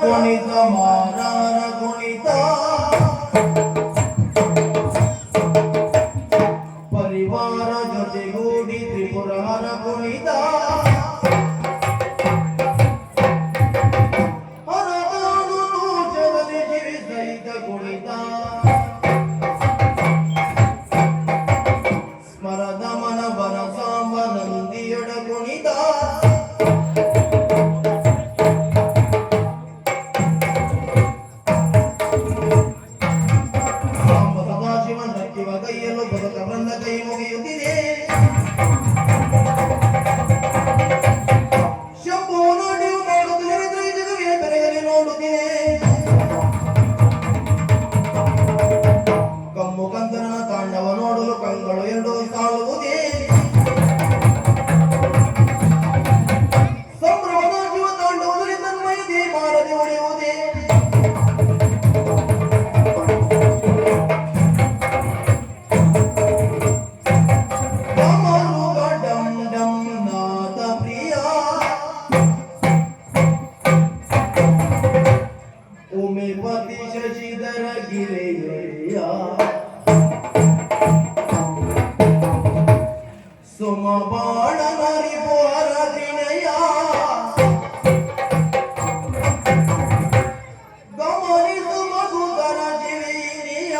ಕುಣಿತ ಮಾರಾರ ಕುಣಿತ ಪರಿವಾರ ಜೊತೆಗೂಡಿ ತ್ರಿಪುರಾರ ಕುಣಿತ ಹರದಾಡು ಜಗಲಿ ಜಿವಿ ಸಹಿತ ಕುಣಿತ ಸ್ಮರದ ಮನ ಬನ ಸಾಂಬ ನಂದಿಯೊಡ ಕುಣಿತ ಕೈಯಲ್ಲೂ ಬದುಕ ಬಂದ ಕೈ ಮುಗಿಯುತ್ತಿದೆ ಶಂಭು ನೋಡಿ ನೋಡುತ್ತಿದೆ ಜಗವೇ ಬೆರೆಯಲ್ಲಿ ನೋಡುತ್ತಿದೆ ಕಮ್ಮು ಕಂದನ ತಾಂಡವ ನೋಡಲು ಕಂಗಳು ಎರಡು ಸಾಲುವುದೇ ಸಂಭ್ರಮದ ಜೀವ ತಾಂಡವದಲ್ಲಿ ತನ್ಮಯದೇ ಮಾಡದೆ ಒಡೆಯುವುದೇ ಉಮೇಪತಿ ಶಶಿಧರ ಗಿರಿಯ ಸುಮಬಾಣ ನರಿಪುರ ದಿನಯ ಗಮನಿಸು ಮಧುಕರ ಜಿವಿನಿಯ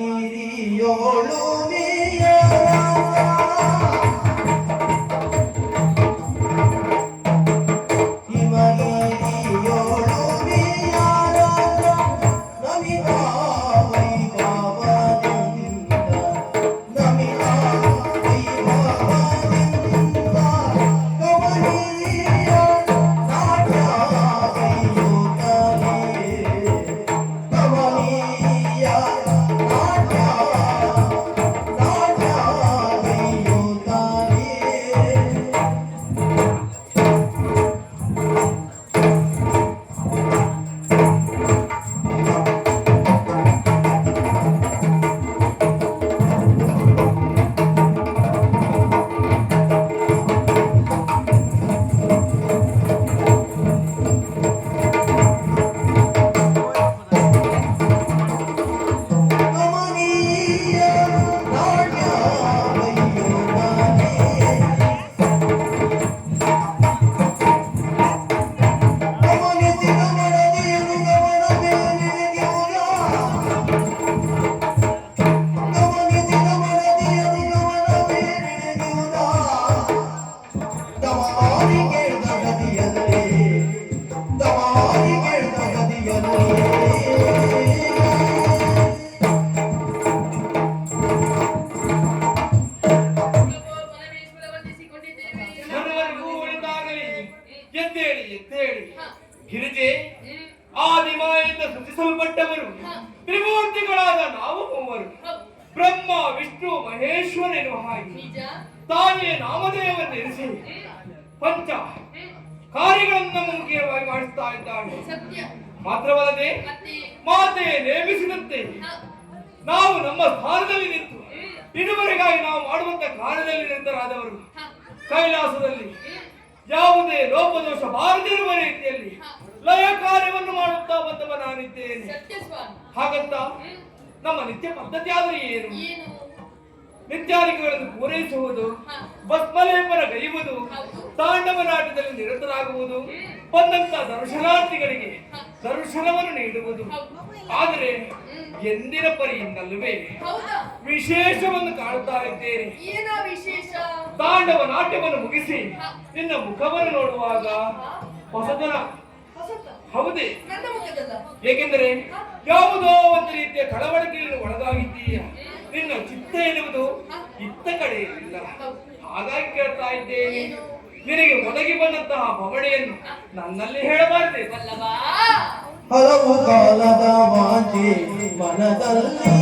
ಹಿಮಗಿರಿಯೋಳು ಸೃಷ್ಟಿಸಲ್ಪಟ್ಟವರು ತ್ರಿಮೂರ್ತಿಗಳಾದ ನಾವು ಮೂವರು ಬ್ರಹ್ಮ ವಿಷ್ಣು ಮಹೇಶ್ವರ ಎನ್ನುವ ಹಾಗೆ ತಾನೇ ನಾಮದೇವವನ್ನು ಇರಿಸಿ ಪಂಚ ಕಾರ್ಯಗಳನ್ನು ನಮ್ಮ ಮುಖ್ಯವಾಗಿ ಮಾಡಿಸ್ತಾ ಇದ್ದಾಳೆ. ಮಾತ್ರವಲ್ಲದೆ ಮಾತೆ ನೇಮಿಸಿದಂತೆ ನಾವು ನಮ್ಮ ಸ್ಥಾನದಲ್ಲಿ ನಿಂತು ಇದುವರೆಗಾಗಿ ನಾವು ಮಾಡುವಂತ ಕಾರ್ಯದಲ್ಲಿ ನಿರತರಾದವರು ಕೈಲಾಸದಲ್ಲಿ ಯಾವುದೇ ಲೋಪದೋಷ ಬಾರದಿರುವ ರೀತಿಯಲ್ಲಿ ಲಯ ಕಾರ್ಯವನ್ನು ಮಾಡುತ್ತಾ ಬಂದವ ನಾನಿದ್ದೇನೆ. ಹಾಗಂತ ನಮ್ಮ ನಿತ್ಯ ಪದ್ಧತಿ ಆದ್ರೆ ಏನು? ನಿತ್ಯಾನಿಗಳನ್ನು ಪೂರೈಸುವುದು, ಭಸ್ಮಲೇಪನ ಗೈಯುವುದು, ತಾಂಡವ ನಾಟದಲ್ಲಿ ನಿರತರಾಗುವುದು, ಬಂದಂತ ದರ್ಶನಾರ್ಥಿಗಳಿಗೆ ದರ್ಶನವನ್ನು ನೀಡುವುದು. ಆದರೆ ಎಂದಿನ ಪರಿಯಿಂದಲ್ಲವೇ ವಿಶೇಷವನ್ನು ಕಾಣುತ್ತಾ ಇದ್ದೇನೆ. ತಾಂಡವ ನಾಟ್ಯವನ್ನು ಮುಗಿಸಿ ನಿನ್ನ ಮುಖವನ್ನು ನೋಡುವಾಗ ಹೊಸತನ. ಹೌದೇ? ಏಕೆಂದರೆ ಯಾವುದೋ ಒಂದು ರೀತಿಯ ಕಳವಳಕೆಯನ್ನು ಒಳಗಾಗಿದ್ದೀಯ. ನಿನ್ನ ಚಿತ್ತ ಎನ್ನುವುದು ಇತ್ತ ಕಡೆ ಇಲ್ಲ. ಹಾಗಾಗಿ ಕೇಳ್ತಾ ಇದ್ದೇನೆ, ನಿನಗೆ ಒದಗಿ ಬಂದಂತಹ ಭವಣೆಯನ್ನು ನನ್ನಲ್ಲಿ ಹೇಳಬಾರದೆ. ಹಲವು ಕಾಲದ ವಾಂಚೆ ಮನದಲ್ಲಿ